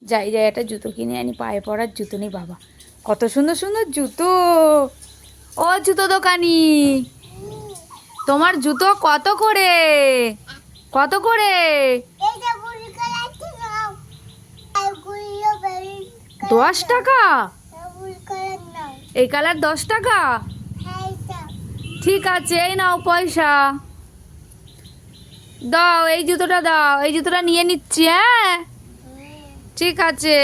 যাই যাই একটা জুতো কিনে আনি, পায়ে পরার জুতো নেই বাবা, কত সুন্দর সুন্দর জুতো। ও জুতো দোকানি, তোমার জুতো কত করে? কত করে? 10 টাকা? এই কালার 10 টাকা? ঠিক আছে, এই নাও পয়সা দাও, এই জুতোটা দাও, এই জুতোটা নিয়ে নিচ্ছি। হ্যাঁ ঠিক আছে।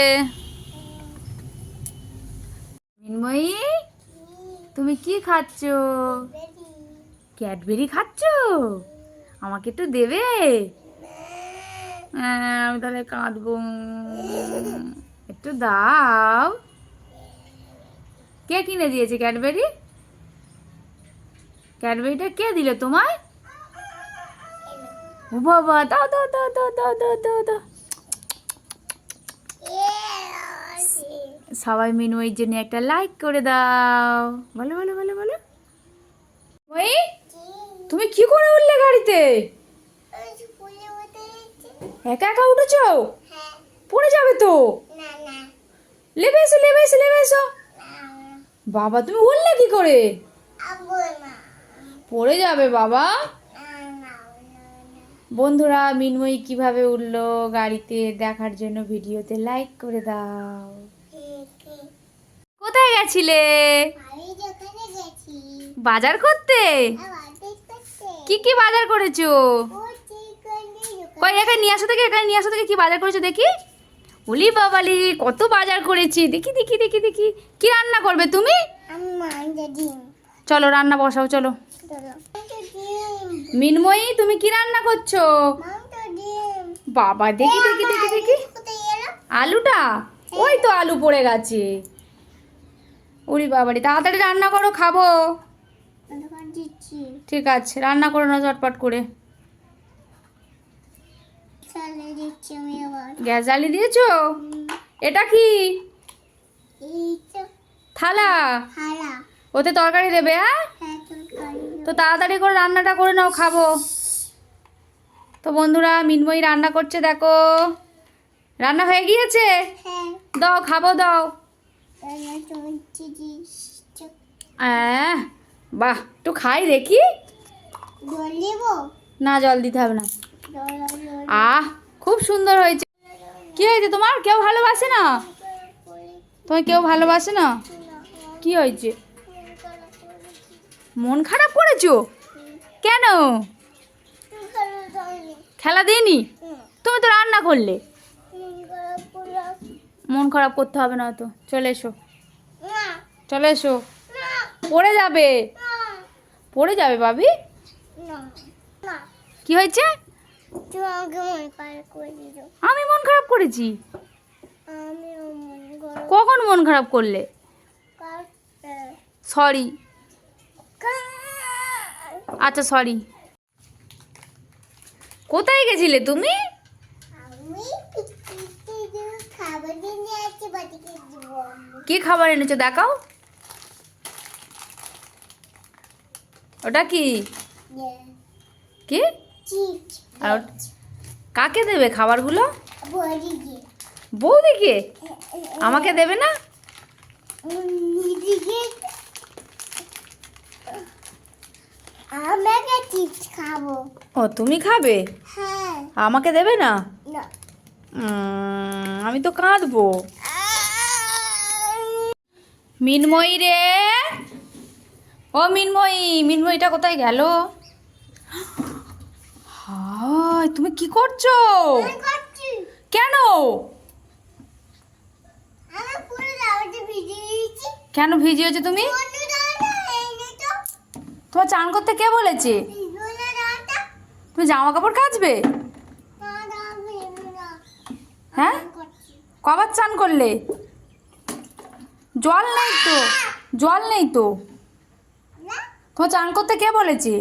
মিনময়ী, তুমি কি খাচ্ছো? ক্যাডবেরি খাচ্ছো? আমাকে একটু দেবে? হ্যাঁ, আমি তাহলে কাঁদবো। একটু দাও। কে কিনে দিয়েছে ক্যাডবেরি? ক্যাডবেরিটা কে দিল তোমায়? ও বাবা, দাও দাও দাও দাও দাও দাও দাও দাও। সবাই মিনময়ীর জন্য একটা লাইক করে দাও। বলো বলো বলো বলো। ওই, তুমি কি করে উঠলে গাড়িতে? একা একা উঠেছো? পড়ে যাবে তো। লেবে এসো লেবে এসো লেবে এসো। বাবা, তুমি উঠলে কি করে? পড়ে যাবে বাবা। বন্ধুরা, মিনময়ী কিভাবে উঠলো গাড়িতে দেখার জন্য ভিডিওতে লাইক করে দাও। কোথায় গেছিলে? বাজার করতে? কি কি বাজার করেছো? কই, এখানে নিয়ে আসো থেকে, এখানে নিয়ে আসো থেকে, কি বাজার করেছো দেখি। উলি বাবালি, কত বাজার করেছি, দেখি দেখি দেখি দেখি। কি রান্না করবে তুমি? চলো রান্না বসাও, চলো। মিনময়ী, তুমি কি রান্না করছো? বাবা, দেখি দেখি দেখি দেখি। আলুটা? ওই তো আলু পড়ে গেছে। উরি বাবারি, তাড়াতাড়ি রান্না করো, খাবো। ঠিক আছে, রান্না করো না চটপট করে। গ্যাস জ্বালিয়ে দিয়েছো? এটা কি থালা? ওতে তরকারি দেবে? হ্যাঁ, তো তাড়াতাড়ি করে রান্নাটা করে নাও, খাবো। তো বন্ধুরা, মিনময়ী রান্না করছে, দেখো। রান্না হয়ে গিয়েছে? দাও, খাবো, দাও। বাহ, একটু খাই দেখি। না, জল দিতে হবে না। খুব সুন্দর হয়েছে। কি হয়েছে তোমার? কেউ ভালোবাসে না? তোমায় কেউ ভালোবাসে না? কি হয়েছে? মন খারাপ করেছো? কেন? খেলা দিইনি? তুমি তো রান্না করলে। মন খারাপ করতে হবে না তো, চলে এসো, চলে এসো। পড়ে যাবে, পড়ে যাবে ভাবি। কি হয়েছে? আমি মন খারাপ করেছি? কখন মন খারাপ করলে? সরি। আচ্ছা, সরি। কোথায় গেছিলে তুমি? কি খাবার এনেছো দেখাও। ওটা কি? কি? আর কাকে দেবে খাবারগুলো? বৌদিকে? আমাকে দেবে না? ও, তুমি খাবে? আমাকে দেবে না? আমি তো কাঁদবো। মিনময়ী রে, ও মিনময়ী, মিনময়ীটা কোথায় গেল? হায়, তুমি কি করছো? কেন? কেন ভিজিয়েছো তুমি? তোমার চান করতে কে বলেছে? তুমি জামা কাপড় কাচবে? হ্যাঁ, কবার চান করলে? জল নেই তো, জল নেই তো। তোমার চান করতে কে বলেছে?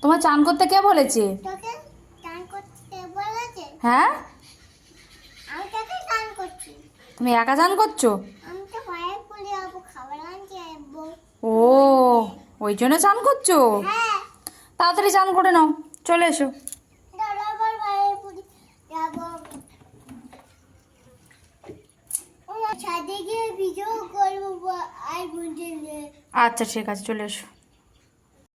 তোমার চান করতে কে বলেছে? হ্যাঁ, তুমি একা চান করছো? ও, ওই জন্য চান করছো? তাড়াতাড়ি চান করে নাও, চলে এসো। আচ্ছা ঠিক আছে, চলে এসো।